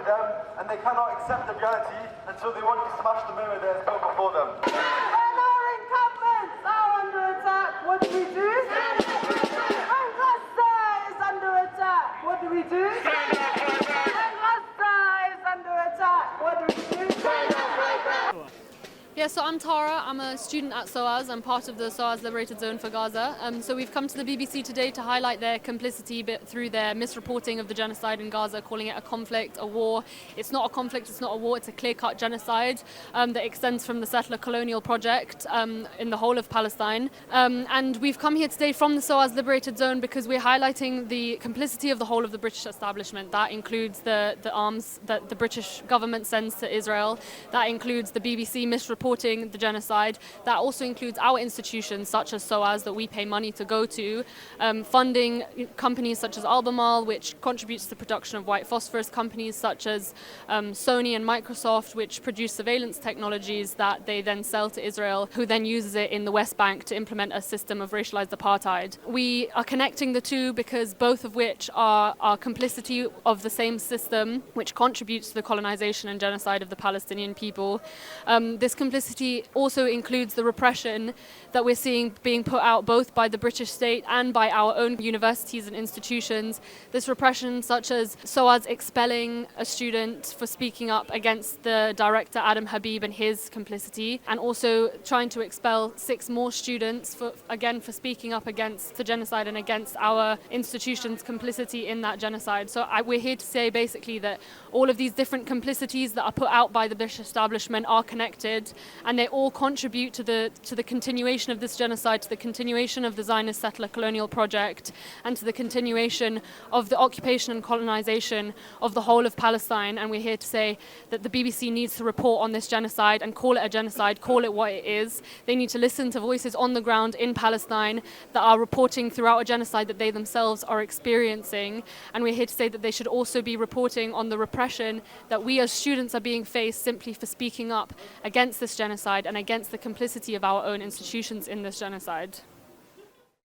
them, and they cannot accept the reality until they want to smash the mirror that is built before them. When our encampments are under attack, what do we do? When Gaza is under attack, what do we do? When Gaza is under attack, what do we do? Yeah, so I'm Tara. I'm a student at SOAS. I'm part of the SOAS Liberated Zone for Gaza. So we've come to the BBC today to highlight their complicity through their misreporting of the genocide in Gaza, calling it a conflict, a war. It's not a conflict, it's not a war, it's a clear-cut genocide that extends from the settler colonial project in the whole of Palestine. And we've come here today from the SOAS Liberated Zone because we're highlighting the complicity of the whole of the British establishment. That includes the arms that the British government sends to Israel. That includes the BBC misreporting the genocide. That also includes our institutions such as SOAS that we pay money to go to, funding companies such as Albemarle, which contributes to the production of white phosphorus, companies such as Sony and Microsoft, which produce surveillance technologies that they then sell to Israel, who then uses it in the West Bank to implement a system of racialized apartheid. We are connecting the two because both of which are complicity of the same system, which contributes to the colonization and genocide of the Palestinian people. This complicity also includes the repression that we're seeing being put out both by the British state and by our own universities and institutions. This repression, such as SOAS expelling a student for speaking up against the director Adam Habib and his complicity, and also trying to expel 6 more students for speaking up against the genocide and against our institutions' complicity in that genocide. So we're here to say basically that all of these different complicities that are put out by the British establishment are connected, and they all contribute to the continuation of this genocide, to the continuation of the Zionist settler colonial project, and to the continuation of the occupation and colonization of the whole of Palestine. And we're here to say that the BBC needs to report on this genocide and call it a genocide, call it what it is. They need to listen to voices on the ground in Palestine that are reporting throughout a genocide that they themselves are experiencing. And we're here to say that they should also be reporting on the repression that we as students are being faced simply for speaking up against this genocide and against the complicity of our own institutions in this genocide.